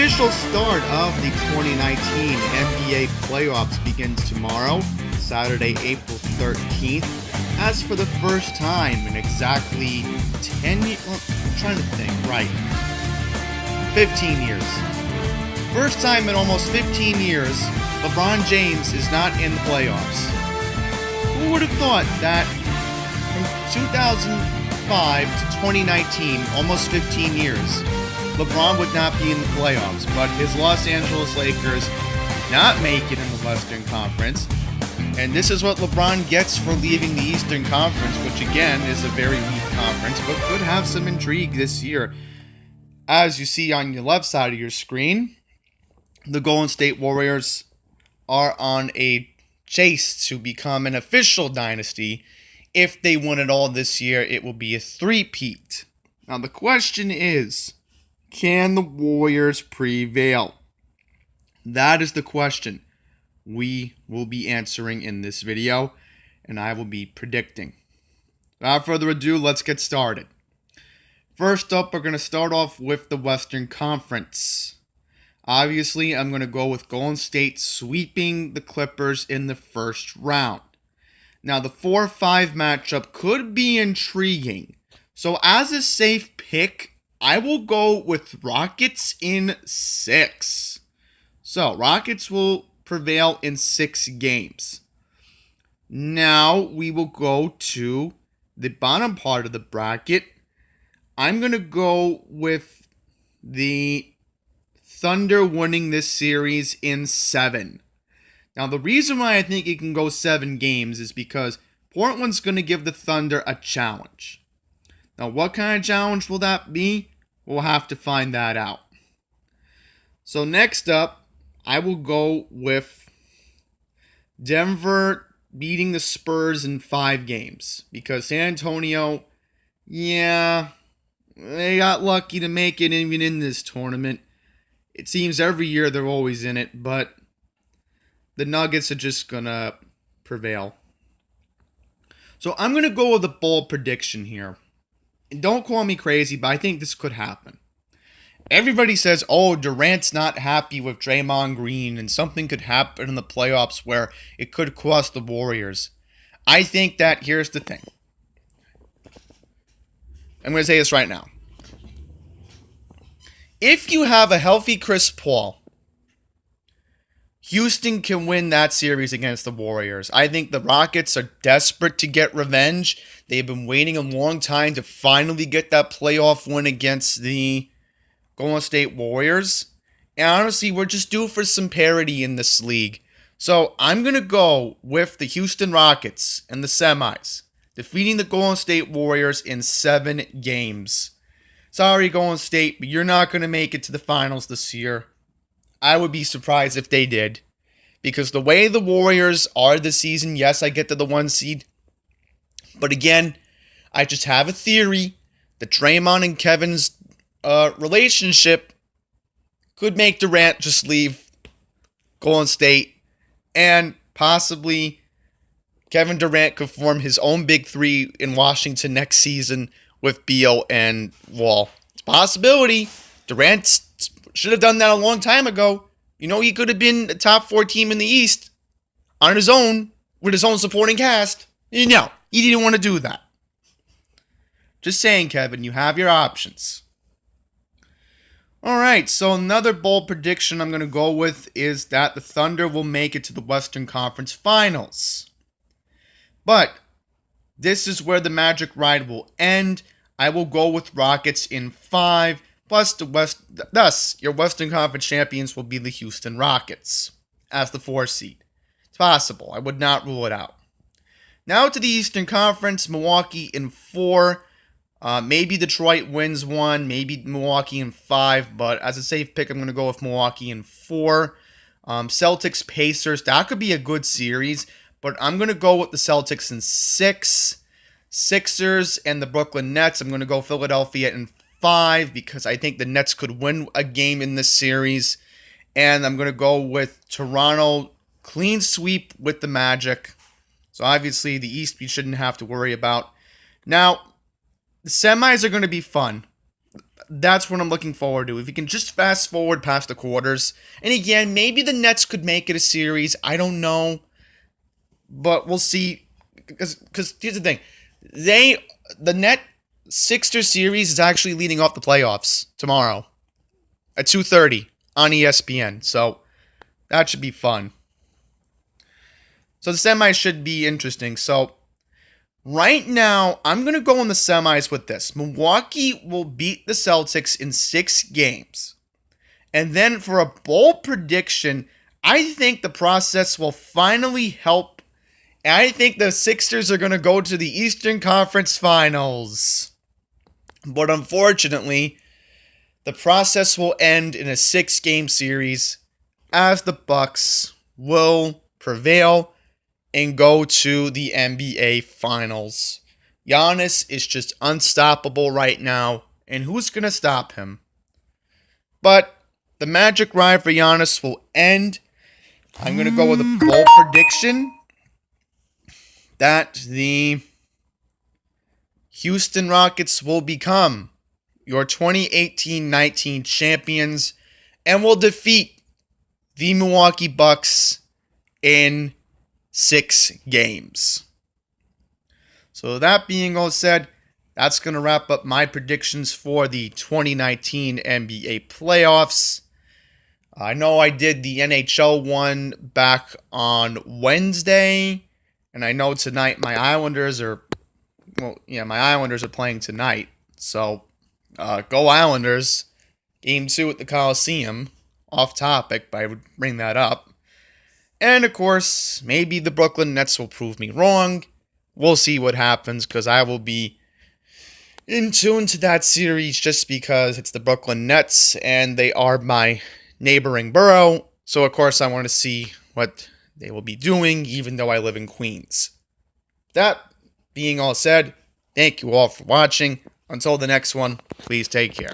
official start of the 2019 NBA playoffs begins tomorrow, Saturday, April 13th. As for the first time in exactly 10 years, I'm trying to think, right, 15 years. First time in almost 15 years, LeBron James is not in the playoffs. Who would have thought that from 2005 to 2019, almost 15 years, LeBron would not be in the playoffs, but his Los Angeles Lakers not make it in the Western Conference. And this is what LeBron gets for leaving the Eastern Conference, which again is a very weak conference, but could have some intrigue this year. As you see on your left side of your screen, the Golden State Warriors are on a chase to become an official dynasty. If they win it all this year, it will be a three-peat. Now the question is, can the Warriors prevail? That is the question we will be answering in this video, and I will be predicting. Without further ado, let's get started. First up, we're going to start off with the Western Conference. Obviously, I'm going to go with Golden State sweeping the Clippers in the first round. Now, the 4-5 matchup could be intriguing. So, as a safe pick, I will go with Rockets in 6. So, Rockets will prevail in 6 games. Now, we will go to the bottom part of the bracket. I'm going to go with the Thunder winning this series in 7. Now, the reason why I think it can go 7 games is because Portland's going to give the Thunder a challenge. Now, what kind of challenge will that be? We'll have to find that out. So next up, I will go with Denver beating the Spurs in 5 games. Because San Antonio, yeah, they got lucky to make it even in this tournament. It seems every year they're always in it, but the Nuggets are just going to prevail. So I'm going to go with a bold prediction here. And don't call me crazy, but I think this could happen. Everybody says, oh, Durant's not happy with Draymond Green, and something could happen in the playoffs where it could cost the Warriors. I think that, here's the thing. I'm going to say this right now. If you have a healthy Chris Paul, Houston can win that series against the Warriors. I think the Rockets are desperate to get revenge. They've been waiting a long time to finally get that playoff win against the Golden State Warriors. And honestly, we're just due for some parity in this league. So I'm going to go with the Houston Rockets in the semis, defeating the Golden State Warriors in 7 games. Sorry, Golden State, but you're not going to make it to the finals this year. I would be surprised if they did. Because the way the Warriors are this season, yes, I get to the 1 seed. But again, I just have a theory that Draymond and Kevin's relationship could make Durant just leave Golden State. And possibly Kevin Durant could form his own big 3 in Washington next season with Beal and Wall. It's a possibility. Durant should have done that a long time ago. You know, he could have been a top 4 team in the East on his own with his own supporting cast. No, he didn't want to do that. Just saying, Kevin, you have your options. Alright, so another bold prediction I'm going to go with is that the Thunder will make it to the Western Conference Finals. But this is where the magic ride will end. I will go with Rockets in 5. Plus, thus, your Western Conference champions will be the Houston Rockets as the 4 seed. It's possible. I would not rule it out. Now to the Eastern Conference, Milwaukee in 4. Maybe Detroit wins 1. Maybe Milwaukee in 5. But as a safe pick, I'm going to go with Milwaukee in 4. Celtics, Pacers. That could be a good series. But I'm going to go with the Celtics in 6. Sixers and the Brooklyn Nets. I'm going to go Philadelphia in 5 because I think the Nets could win a game in this series. And I'm going to go with Toronto clean sweep with the Magic. So obviously the East we shouldn't have to worry about. Now, the semis are going to be fun. that's what I'm looking forward to. If you can just fast forward past the quarters. And again, maybe the Nets could make it a series. I don't know. But we'll see. Because here's the thing. The Net Sixers series is actually leading off the playoffs tomorrow at 2:30 on ESPN. So that should be fun. So the semis should be interesting. So right now, I'm going to go in the semis with this. Milwaukee will beat the Celtics in 6 games. And then for a bold prediction, I think the process will finally help. And I think the Sixers are going to go to the Eastern Conference Finals. But unfortunately, the process will end in a 6-game series as the Bucks will prevail and go to the NBA Finals. Giannis is just unstoppable right now, and who's going to stop him? But the magic ride for Giannis will end. I'm going to go with a bold prediction that the Houston Rockets will become your 2018-19 champions and will defeat the Milwaukee Bucks in 6 games. So that being all said, that's going to wrap up my predictions for the 2019 NBA playoffs. I know I did the NHL one back on Wednesday, and I know tonight my Islanders are playing tonight. So, go Islanders. Game 2 at the Coliseum. Off topic, but I would bring that up. And, of course, maybe the Brooklyn Nets will prove me wrong. We'll see what happens, because I will be in tune to that series just because it's the Brooklyn Nets, and they are my neighboring borough. So, of course, I want to see what they will be doing, even though I live in Queens. That being all said, thank you all for watching. Until the next one, please take care.